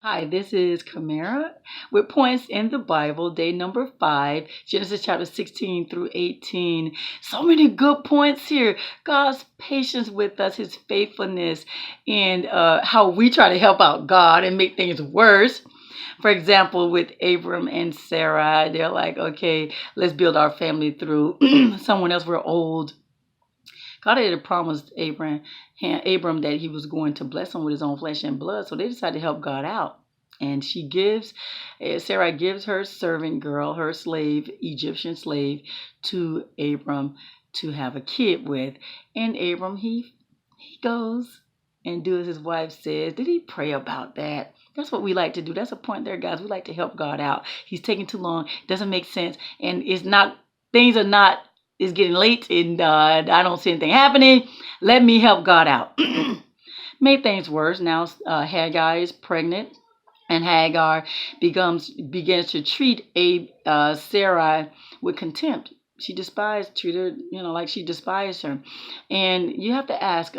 Hi, this is Kamera with points in the Bible, day number 5, Genesis chapter 16 through 18. So many good points here. God's patience with us, his faithfulness, and how we try to help out God and make things worse. For example, with Abram and Sarah, they're like, okay, let's build our family through someone else. We're old. God had promised Abram that he was going to bless him with his own flesh and blood. So they decided to help God out. And Sarah gives her servant girl, her slave, Egyptian slave, to Abram to have a kid with. And Abram, he goes and do as his wife says. Did he pray about that? That's what we like to do. That's a point there, guys. We like to help God out. He's taking too long. It doesn't make sense. And things are not, it's getting late and I don't see anything happening. Let me help God out. Made things worse. Now Hagar is pregnant, and Hagar begins to treat Sarai with contempt. She treated her, like she despised her. And you have to ask,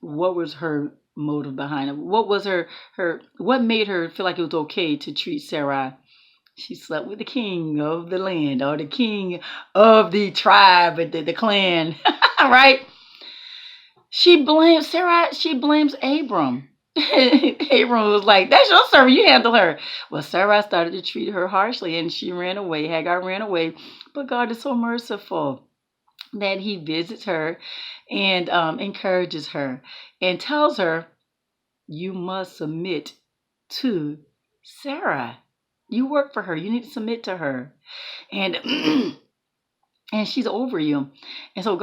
what was her motive behind it? What made her feel like it was okay to treat Sarai? She slept with the king of the land, or the king of the tribe, the clan, right? She blames Sarah. She blames Abram. Abram was like, "That's your servant. You handle her." Well, Sarah started to treat her harshly, and she ran away. Hagar ran away, but God is so merciful that He visits her and encourages her and tells her, "You must submit to Sarah. You work for her. You need to submit to her." And and she's over you. And so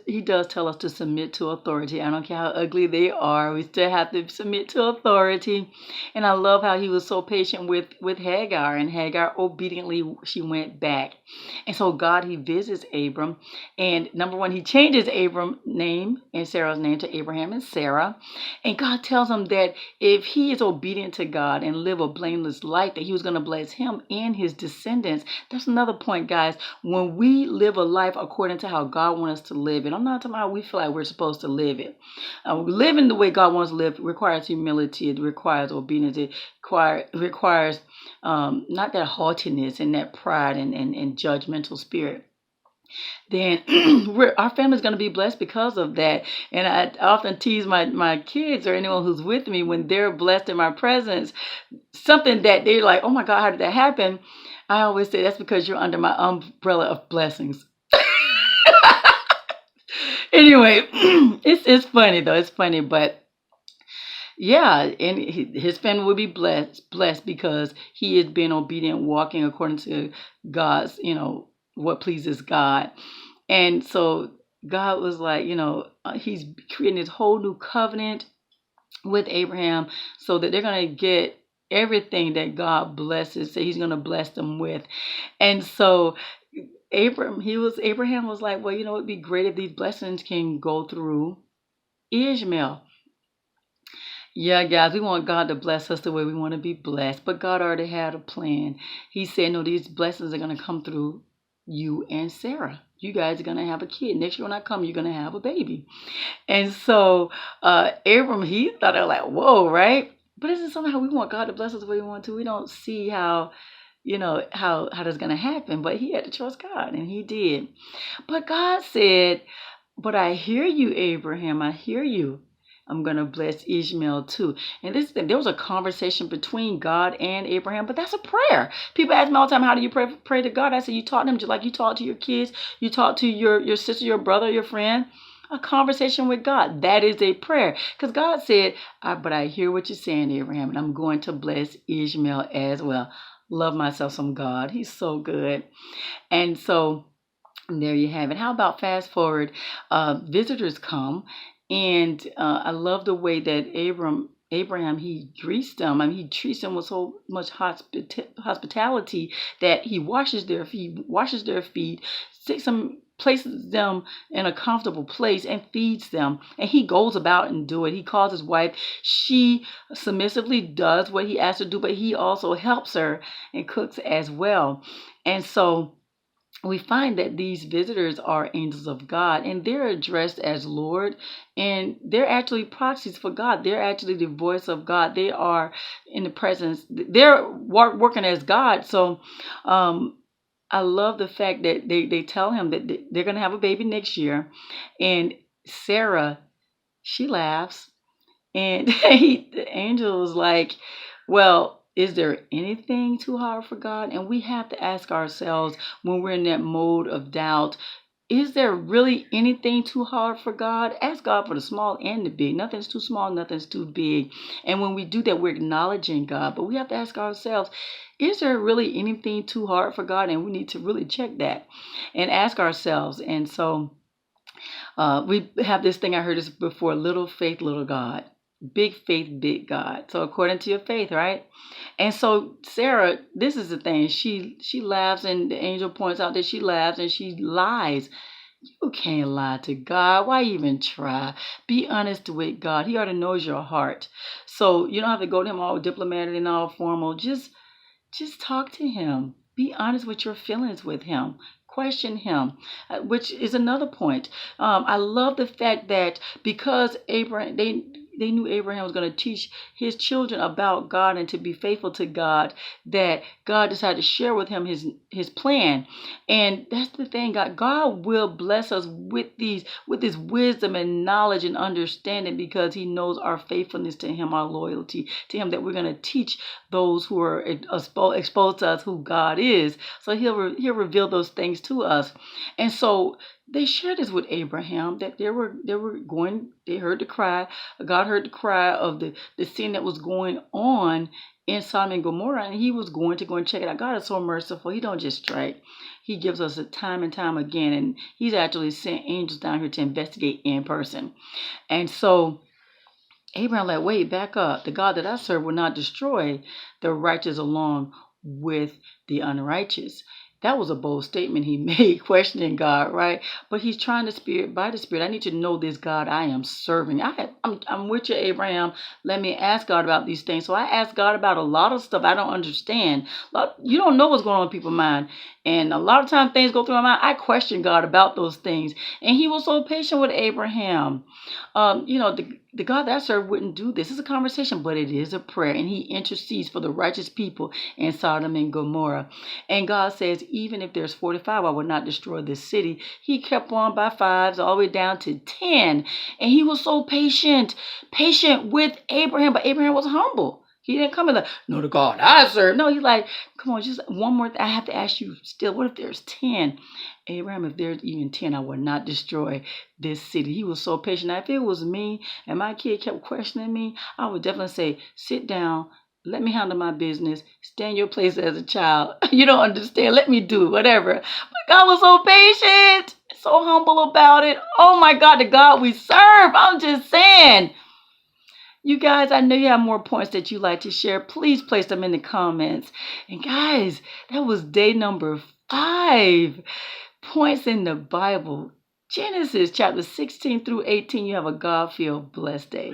He does tell us to submit to authority. I don't care how ugly they are. We still have to submit to authority. And I love how he was so patient with Hagar, and Hagar obediently, she went back. And so he visits Abram, and number one, he changes Abram's name and Sarah's name to Abraham and Sarah. And God tells him that if he is obedient to God and live a blameless life, that he was going to bless him and his descendants. That's another point, guys. When we live a life according to how God wants us to live it, I'm not talking about how we feel like we're supposed to live it. Living the way God wants to live requires humility. It requires obedience. It requires not that haughtiness and that pride and judgmental spirit. Then our family's going to be blessed because of that. And I often tease my kids or anyone who's with me when they're blessed in my presence, something that they're like, "Oh my God, how did that happen?" I always say that's because you're under my umbrella of blessings. Anyway, it's funny though. It's funny, but yeah, and his family will be blessed because he is being obedient, walking according to God's, what pleases God. And so God was like, he's creating this whole new covenant with Abraham so that they're going to get everything that God blesses, that he's going to bless them with. And so Abraham was like, well, it'd be great if these blessings can go through Ishmael. Yeah, guys, we want God to bless us the way we want to be blessed, but God already had a plan. He said, no, these blessings are going to come through you and Sarah. You guys are going to have a kid. Next year when I come, you're going to have a baby. And so Abram, he thought, like, whoa, right? But isn't something how we want God to bless us the way we want to? We don't see how, how that's going to happen. But he had to trust God, and he did. But God said, but I hear you, Abraham. I hear you. I'm going to bless Ishmael too. And there was a conversation between God and Abraham, but that's a prayer. People ask me all the time, how do you pray to God? I said, you talk to him just like you talk to your kids. You talk to your sister, your brother, your friend. A conversation with God. That is a prayer. Because God said, but I hear what you're saying, Abraham, and I'm going to bless Ishmael as well. Love myself some God. He's so good. And so there you have it. How about fast forward? Visitors come, and I love the way that Abraham, he greets them. I mean, he treats them with so much hospitality that he washes their feet, places them in a comfortable place and feeds them. And he goes about and do it. He calls his wife. She submissively does what he asks her to do, but he also helps her and cooks as well. And so we find that these visitors are angels of God, and they're addressed as Lord, and they're actually proxies for God. They're actually the voice of God. They are in the presence. They're working as God. So I love the fact that they tell him that they're going to have a baby next year, and Sarah, she laughs, and the angel was like, well, is there anything too hard for God? And we have to ask ourselves when we're in that mode of doubt, is there really anything too hard for God? Ask God for the small and the big. Nothing's too small, nothing's too big. And when we do that, we're acknowledging God. But we have to ask ourselves, is there really anything too hard for God? And we need to really check that and ask ourselves. And so we have this thing, I heard this before, little faith, little God. Big faith, big God. So according to your faith, right? And so Sarah, this is the thing. She laughs, and the angel points out that she laughs and she lies. You can't lie to God. Why even try? Be honest with God. He already knows your heart. So you don't have to go to him all diplomatic and all formal. Just talk to him. Be honest with your feelings with him. Question him, which is another point. I love the fact that because Abraham, they knew Abraham was going to teach his children about God and to be faithful to God, that God decided to share with him his plan. And that's the thing, God will bless us with this wisdom and knowledge and understanding, because he knows our faithfulness to him, our loyalty to him, that we're going to teach those who are exposed to us who God is. So he'll reveal those things to us. And so they shared this with Abraham, that they heard the cry. God heard the cry of the sin that was going on in Sodom and Gomorrah, and he was going to go and check it out. God is so merciful. He don't just strike. He gives us it time and time again, and he's actually sent angels down here to investigate in person. And so Abraham like, wait, back up. The God that I serve will not destroy the righteous along with the unrighteous. That was a bold statement he made, questioning God, right? But he's trying by the Spirit. I need to know this God I am serving. I'm with you, Abraham. Let me ask God about these things. So I asked God about a lot of stuff I don't understand. You don't know what's going on in people's mind. And a lot of times things go through my mind. I question God about those things. And he was so patient with Abraham. The God that I serve wouldn't do this. It's a conversation, but it is a prayer. And he intercedes for the righteous people in Sodom and Gomorrah. And God says, even if there's 45, I will not destroy this city. He kept on by fives all the way down to 10. And he was so patient with Abraham. But Abraham was humble. He didn't come in like, no, the God I serve. No, he's like, come on, just one more thing. I have to ask you still, what if there's 10? Abraham, if there's even 10, I will not destroy this city. He was so patient. Now, if it was me and my kid kept questioning me, I would definitely say, sit down. Let me handle my business. Stay in your place as a child. You don't understand. Let me do whatever. But God was so patient, so humble about it. Oh my God, the God we serve. I'm just saying. You guys, I know you have more points that you like to share. Please place them in the comments. And guys, that was day number 5. Points in the Bible. Genesis chapter 16 through 18. You have a God-filled blessed day.